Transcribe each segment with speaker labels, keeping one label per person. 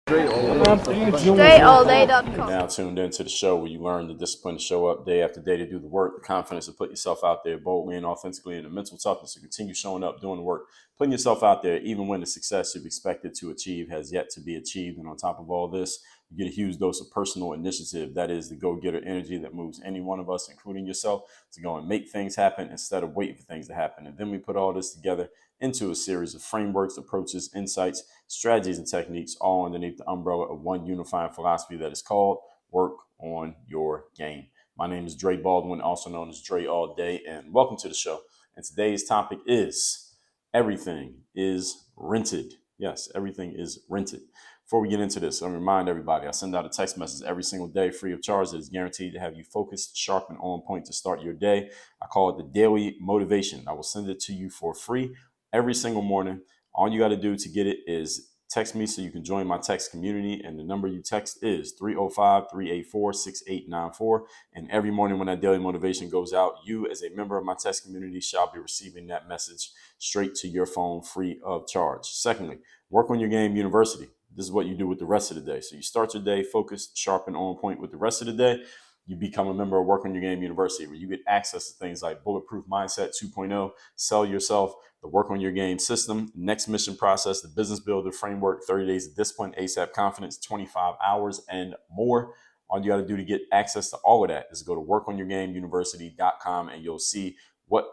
Speaker 1: StrayAllDay.com.
Speaker 2: Now tuned into the show where you learn the discipline to show up day after day to do the work, the confidence to put yourself out there boldly and authentically, and the mental toughness to continue showing up, doing the work, putting yourself out there even when the success you've expected to achieve has yet to be achieved. And on top of all this, you get a huge dose of personal initiative. That is the go-getter energy that moves any one of us, including yourself, to go and make things happen instead of waiting for things to happen. And then we put all this together into a series of frameworks, approaches, insights, strategies, and techniques, all underneath the umbrella of one unifying philosophy that is called work on your game. My name is Dre Baldwin, also known as Dre All Day, and welcome to the show. And today's topic is everything is rented. Yes, everything is rented. Before we get into this, let me remind everybody, I send out a text message every single day free of charge that is guaranteed to have you focused, sharp, and on point to start your day. I call it the daily motivation. I will send it to you for free every single morning. All you got to do to get it is text me so you can join my text community. And the number you text is 305-384-6894. And every morning when that daily motivation goes out, you as a member of my text community shall be receiving that message straight to your phone free of charge. Secondly, Work on Your Game University. This is what you do with the rest of the day. So you start your day focused, sharp, and on point with the rest of the day. You become a member of Work on Your Game University, where you get access to things like Bulletproof Mindset 2.0, Sell Yourself, the Work on Your Game system, Next Mission Process, the Business Builder Framework, 30 Days of Discipline, ASAP Confidence, 25 hours, and more. All you got to do to get access to all of that is go to workonyourgameuniversity.com, and you'll see what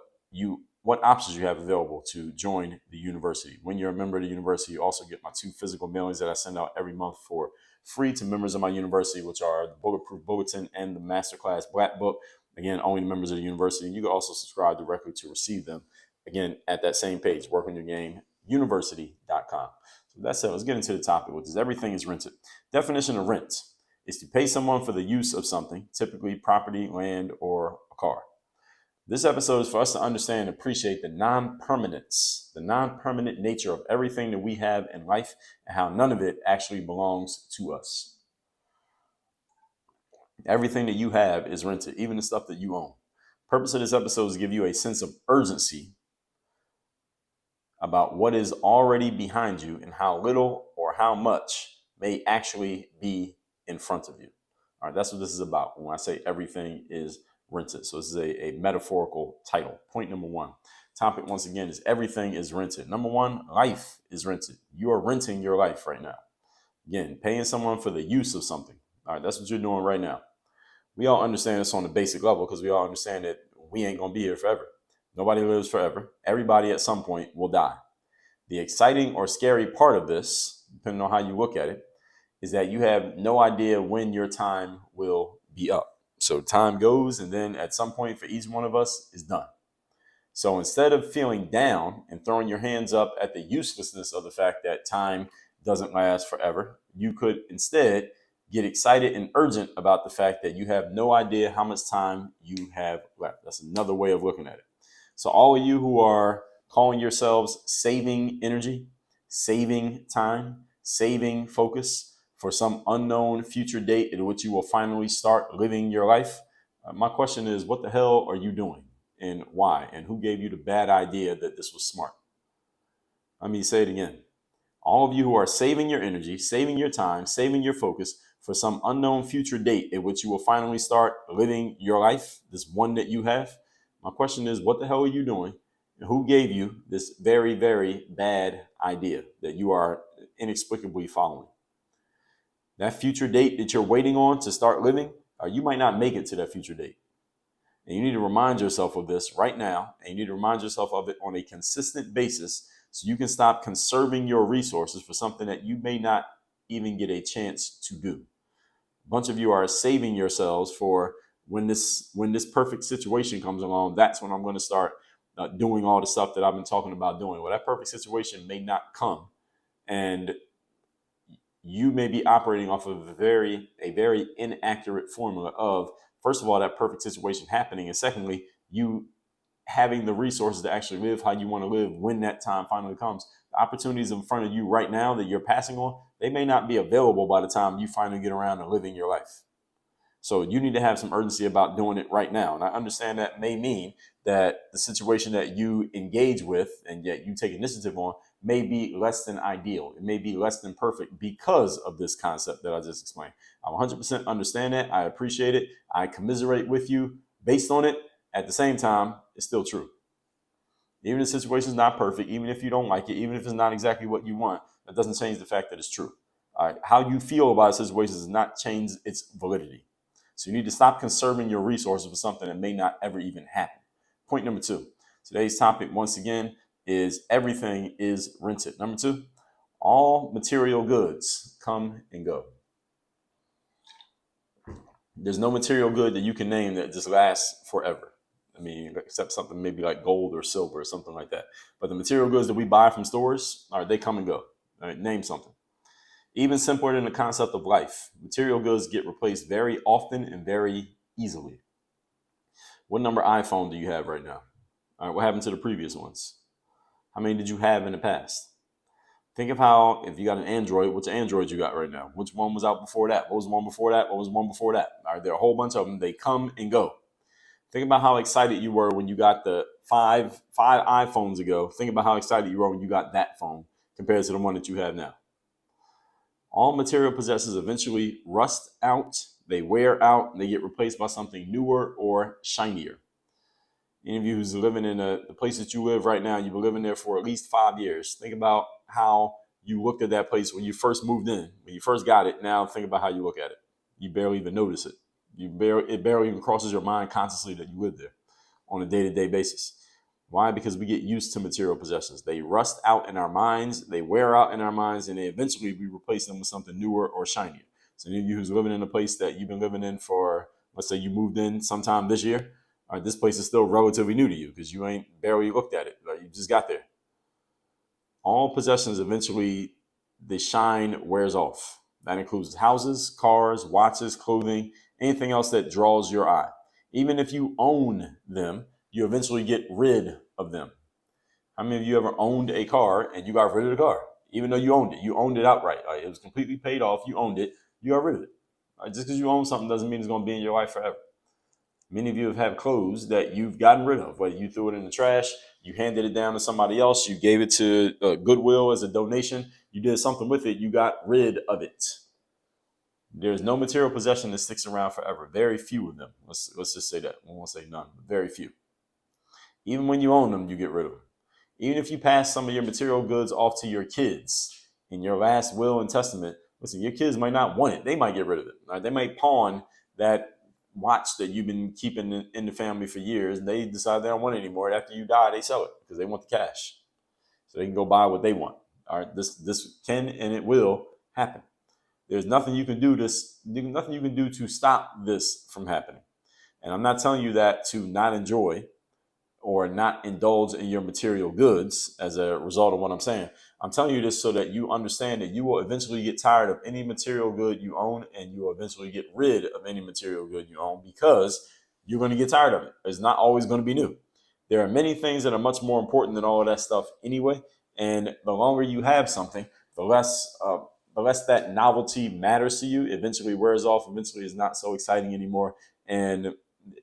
Speaker 2: options you have available to join the university. When you're a member of the university, you also get my 2 physical mailings that I send out every month for free to members of my university, which are the Bulletproof Bulletin and the Masterclass Black Book. Again, only the members of the university. And you can also subscribe directly to receive them. Again, at that same page, workonyourgameuniversity.com. So that's it. Let's get into the topic, which is everything is rented. Definition of rent is to pay someone for the use of something, typically property, land, or a car. This episode is for us to understand and appreciate the non-permanent nature of everything that we have in life and how none of it actually belongs to us. Everything that you have is rented, even the stuff that you own. Purpose of this episode is to give you a sense of urgency about what is already behind you and how little or how much may actually be in front of you. All right, that's what this is about when I say everything is rented. So this is a metaphorical title. Point number 1. Topic, once again, is everything is rented. Number 1, life is rented. You are renting your life right now. Again, paying someone for the use of something. All right, that's what you're doing right now. We all understand this on the basic level because we all understand that we ain't going to be here forever. Nobody lives forever. Everybody at some point will die. The exciting or scary part of this, depending on how you look at it, is that you have no idea when your time will be up. So time goes, and then at some point for each one of us is done. So instead of feeling down and throwing your hands up at the uselessness of the fact that time doesn't last forever, you could instead get excited and urgent about the fact that you have no idea how much time you have left. That's another way of looking at it. So all of you who are calling yourselves saving energy, saving time, saving focus for some unknown future date at which you will finally start living your life, my question is, what the hell are you doing and why? And who gave you the bad idea that this was smart? Let me say it again. All of you who are saving your energy, saving your time, saving your focus for some unknown future date at which you will finally start living your life, this one that you have, my question is, what the hell are you doing? And who gave you this very, very bad idea that you are inexplicably following? That future date that you're waiting on to start living, you might not make it to that future date. And you need to remind yourself of this right now. And you need to remind yourself of it on a consistent basis so you can stop conserving your resources for something that you may not even get a chance to do. A bunch of you are saving yourselves for when this perfect situation comes along. That's when I'm going to start doing all the stuff that I've been talking about doing. Well, that perfect situation may not come. And you may be operating off of a very inaccurate formula of, first of all, that perfect situation happening, and secondly, you having the resources to actually live how you want to live when that time finally comes. The opportunities in front of you right now that you're passing on, they may not be available by the time you finally get around to living your life. So you need to have some urgency about doing it right now. And I understand that may mean that the situation that you engage with and yet you take initiative on may be less than ideal. It may be less than perfect because of this concept that I just explained. I 100% understand that. I appreciate it. I commiserate with you based on it. At the same time, it's still true. Even if the situation is not perfect, even if you don't like it, even if it's not exactly what you want, that doesn't change the fact that it's true. All right, how you feel about a situation does not change its validity. So you need to stop conserving your resources for something that may not ever even happen. Point number 2. Today's topic, once again, is everything is rented. Number 2, all material goods come and go. There's no material good that you can name that just lasts forever. I mean, except something maybe like gold or silver or something like that. But the material goods that we buy from stores, all right, they come and go. All right, name something. Even simpler than the concept of life, material goods get replaced very often and very easily. What number iPhone do you have right now? All right, what happened to the previous ones? How many did you have in the past? Think of how, if you got an Android, which Android you got right now? Which one was out before that? What was the one before that? What was the one before that? All right, there are a whole bunch of them. They come and go. Think about how excited you were when you got the five iPhones ago. Think about how excited you were when you got that phone compared to the one that you have now. All material possessions eventually rust out, they wear out, and they get replaced by something newer or shinier. Any of you who's living in the place that you live right now, you've been living there for at least 5 years. Think about how you looked at that place when you first moved in, when you first got it. Now think about how you look at it. You barely even notice it. It barely even crosses your mind consciously that you live there on a day-to-day basis. Why? Because we get used to material possessions. They rust out in our minds, they wear out in our minds, and they eventually we replace them with something newer or shinier. So any of you who's living in a place that you've been living in for, let's say you moved in sometime this year, all right, this place is still relatively new to you because you ain't barely looked at it. Right? You just got there. All possessions eventually, the shine wears off. That includes houses, cars, watches, clothing, anything else that draws your eye. Even if you own them, you eventually get rid of them. How many of you ever owned a car and you got rid of the car? Even though you owned it outright. Right? It was completely paid off. You owned it. You got rid of it. Right? Just because you own something doesn't mean it's going to be in your life forever. Many of you have had clothes that you've gotten rid of, whether you threw it in the trash, you handed it down to somebody else, you gave it to Goodwill as a donation, you did something with it, you got rid of it. There's no material possession that sticks around forever. Very few of them. Let's just say that. We won't say none, but very few. Even when you own them, you get rid of them. Even if you pass some of your material goods off to your kids in your last will and testament, listen, your kids might not want it. They might get rid of it. Right? They might pawn that watch that you've been keeping in the family for years, and they decide they don't want it anymore. After you die, they sell it because they want the cash, so they can go buy what they want. All right, this can and it will happen. There's nothing you can do to stop this from happening. And I'm not telling you that to not enjoy or not indulge in your material goods as a result of what I'm saying. I'm telling you this so that you understand that you will eventually get tired of any material good you own, and you will eventually get rid of any material good you own because you're going to get tired of it. It's not always going to be new. There are many things that are much more important than all of that stuff anyway. And the longer you have something, the less that novelty matters to you. Eventually wears off. Eventually is not so exciting anymore. And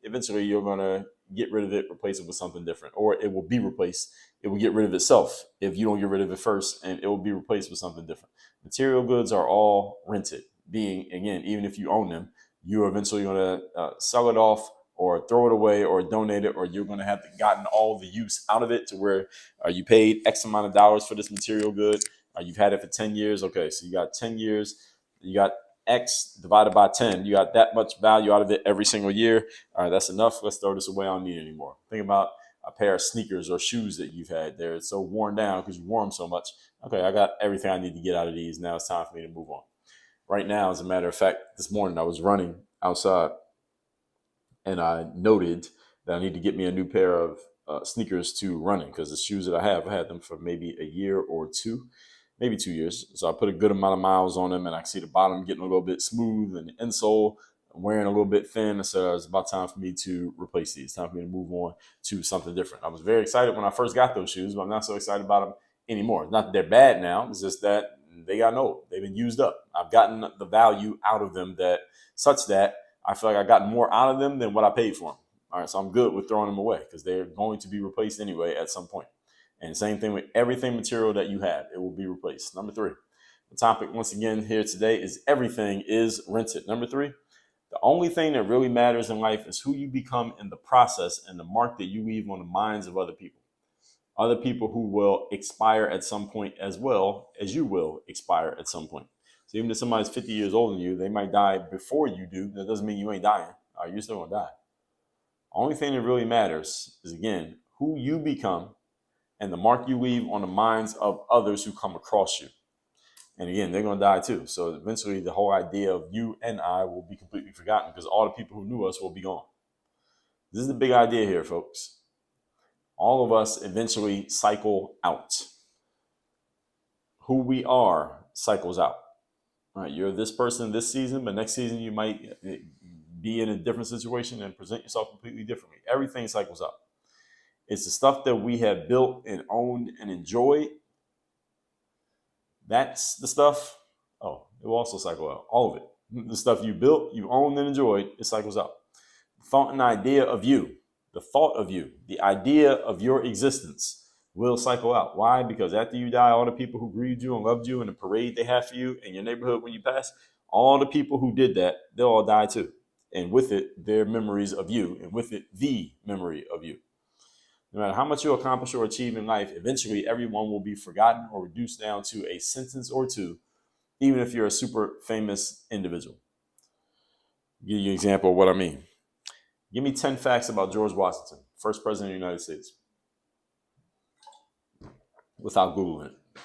Speaker 2: eventually you're going to get rid of it, replace it with something different, or it will be replaced. It will get rid of itself if you don't get rid of it first, and it will be replaced with something different. Material goods are all rented. Being, again, even if you own them, you are eventually going to sell it off or throw it away or donate it, or you're going to have gotten all the use out of it to where you paid X amount of dollars for this material good. You've had it for 10 years. Okay, so you got 10 years. You got X divided by 10. You got that much value out of it every single year. All right, that's enough. Let's throw this away. I don't need it anymore. Think about a pair of sneakers or shoes that you've had there. It's so worn down because you wore them so much. Okay, I got everything I need to get out of these. Now it's time for me to move on. Right now, as a matter of fact, this morning I was running outside and I noted that I need to get me a new pair of sneakers to running because the shoes that I had them for maybe a year or two. Maybe 2 years. So I put a good amount of miles on them, and I can see the bottom getting a little bit smooth and the insole wearing a little bit thin. So it's about time for me to replace these. Time for me to move on to something different. I was very excited when I first got those shoes, but I'm not so excited about them anymore. Not that they're bad now. It's just that they got old. They've been used up. I've gotten the value out of them such that I feel like I got more out of them than what I paid for them. All right, so I'm good with throwing them away because they're going to be replaced anyway at some point. And same thing with everything material that you have, it will be replaced. Number 3, the topic once again here today is everything is rented. Number 3, the only thing that really matters in life is who you become in the process and the mark that you leave on the minds of other people. Other people who will expire at some point as well as you will expire at some point. So even if somebody's 50 years older than you, they might die before you do. That doesn't mean you ain't dying. You're still gonna die. Only thing that really matters is, again, who you become and the mark you leave on the minds of others who come across you. And again, they're going to die too. So eventually the whole idea of you and I will be completely forgotten because all the people who knew us will be gone. This is the big idea here, folks. All of us eventually cycle out. Who we are cycles out. All right, you're this person this season, but next season you might be in a different situation and present yourself completely differently. Everything cycles out. It's the stuff that we have built and owned and enjoyed. That's the stuff. Oh, it will also cycle out. All of it. The stuff you built, you owned and enjoyed, it cycles out. The thought and idea of you, the thought of you, the idea of your existence will cycle out. Why? Because after you die, all the people who grieved you and loved you and the parade they have for you in your neighborhood when you pass, all the people who did that, they'll all die too. And with it, their memories of you, and with it, the memory of you. No matter how much you accomplish or achieve in life, eventually everyone will be forgotten or reduced down to a sentence or two, even if you're a super famous individual. I'll give you an example of what I mean. Give me 10 facts about George Washington, first president of the United States, without Googling it.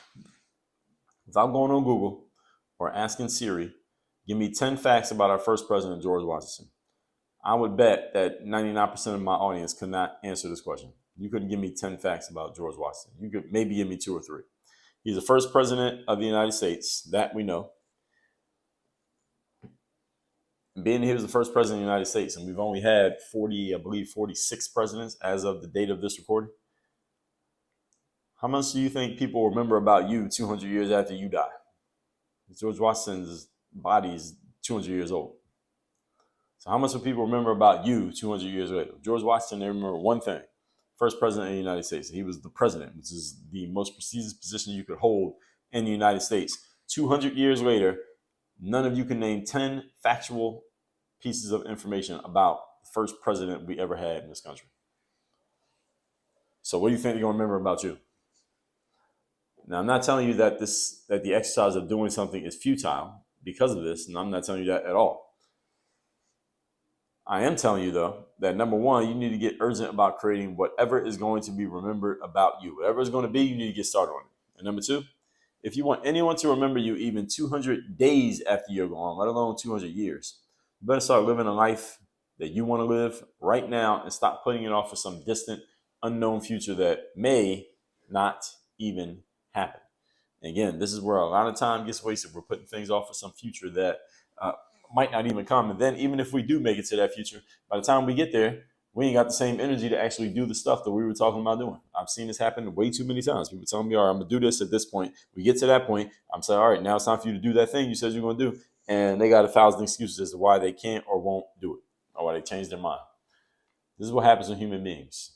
Speaker 2: Without going on Google or asking Siri, give me 10 facts about our first president, George Washington. I would bet that 99% of my audience could not answer this question. You couldn't give me 10 facts about George Washington. You could maybe give me 2 or 3. He's the first president of the United States, that we know. Being he was the first president of the United States, and we've only had 46 presidents as of the date of this recording. How much do you think people remember about you 200 years after you die? George Washington's body is 200 years old. So how much will people remember about you 200 years later? George Washington, they remember one thing. First president of the United States. He was the president, which is the most prestigious position you could hold in the United States. 200 years later, none of you can name 10 factual pieces of information about the first president we ever had in this country. So what do you think they're going to remember about you? Now, I'm not telling you that the exercise of doing something is futile because of this, and I'm not telling you that at all. I am telling you, though, that number 1, you need to get urgent about creating whatever is going to be remembered about you. Whatever it's going to be, you need to get started on it. And number 2, if you want anyone to remember you even 200 days after you're gone, let alone 200 years, you better start living a life that you want to live right now and stop putting it off for some distant, unknown future that may not even happen. And again, this is where a lot of time gets wasted. We're putting things off for some future that might not even come. And then even if we do make it to that future, by the time we get there, we ain't got the same energy to actually do the stuff that we were talking about doing. I've seen this happen way too many times. People telling me, all right, I'm going to do this at this point. We get to that point. I'm saying, all right, now it's time for you to do that thing you said you're going to do. And they got 1,000 excuses as to why they can't or won't do it, or why they change their mind. This is what happens with human beings.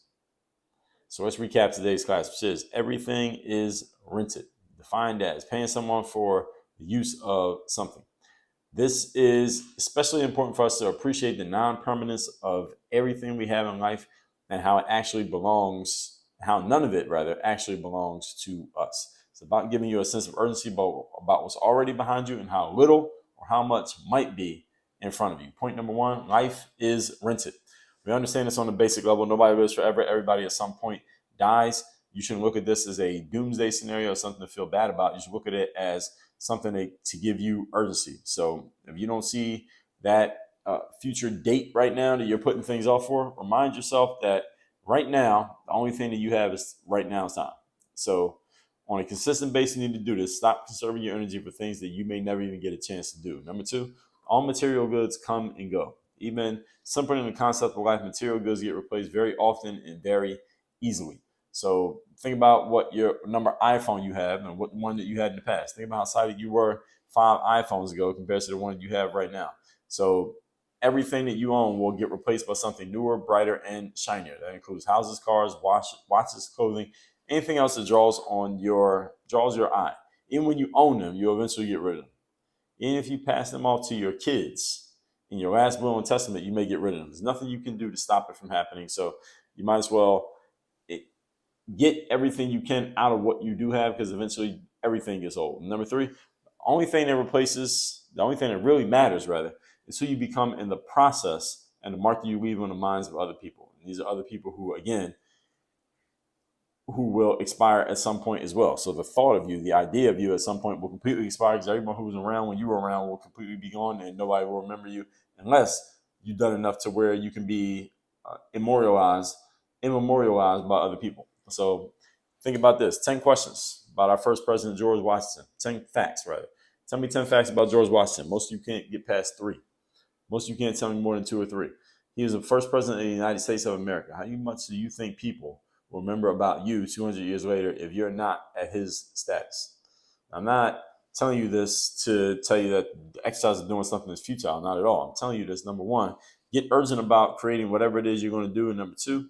Speaker 2: So let's recap today's class, which is everything is rented. Defined as paying someone for the use of something. This is especially important for us to appreciate the non-permanence of everything we have in life and how it actually belongs, how none of it, rather, actually belongs to us. It's about giving you a sense of urgency about what's already behind you and how little or how much might be in front of you. Point number 1, life is rented. We understand this on the basic level. Nobody lives forever. Everybody at some point dies. You shouldn't look at this as a doomsday scenario or something to feel bad about. You should look at it as something to give you urgency. So if you don't see that future date right now that you're putting things off for, remind yourself that right now, the only thing that you have is right now's time. So on a consistent basis, you need to do this. Stop conserving your energy for things that you may never even get a chance to do. Number 2, all material goods come and go. Even simpler in the concept of life, material goods get replaced very often and very easily. So think about what your number iPhone you have and what one that you had in the past. Think about how excited you were 5 iPhones ago compared to the one you have right now. So everything that you own will get replaced by something newer, brighter, and shinier. That includes houses, cars, watches, clothing, anything else that draws your eye. Even when you own them, you'll eventually get rid of them. Even if you pass them off to your kids in your last will and testament, you may get rid of them. There's nothing you can do to stop it from happening. So you might as well get everything you can out of what you do have, because eventually everything gets old. Number three, the only thing that really matters, rather, is who you become in the process and the mark that you leave on the minds of other people. And these are other people who, again, who will expire at some point as well. So the thought of you, the idea of you at some point will completely expire, because everyone who was around when you were around will completely be gone, and nobody will remember you unless you've done enough to where you can be immemorialized by other people. So think about this: 10 questions about our first president, George Washington. 10 facts, rather. Tell me 10 facts about George Washington. Most of you can't get past 3. Most of you can't tell me more than 2 or 3. He was the first president of the United States of America. How much do you think people will remember about you 200 years later if you're not at his status? I'm not telling you this to tell you that the exercise of doing something is futile. Not at all. I'm telling you this, number one, get urgent about creating whatever it is you're going to do. And number two,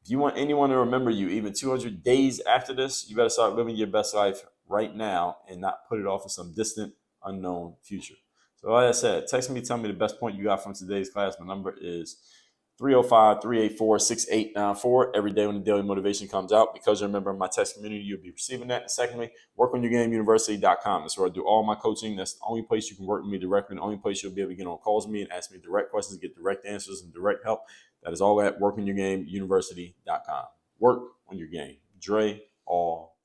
Speaker 2: if you want anyone to remember you even 200 days after this, you better start living your best life right now and not put it off in some distant, unknown future. So like I said, text me, tell me the best point you got from today's class. My number is 305-384-6894. Every day when the daily motivation comes out, because you're a member of my text community, you'll be receiving that. And secondly, workonyourgameuniversity.com. That's where I do all my coaching. That's the only place you can work with me directly, the only place you'll be able to get on calls with me and ask me direct questions, get direct answers and direct help. That is all at workonyourgameuniversity.com. Work on your game. Dre all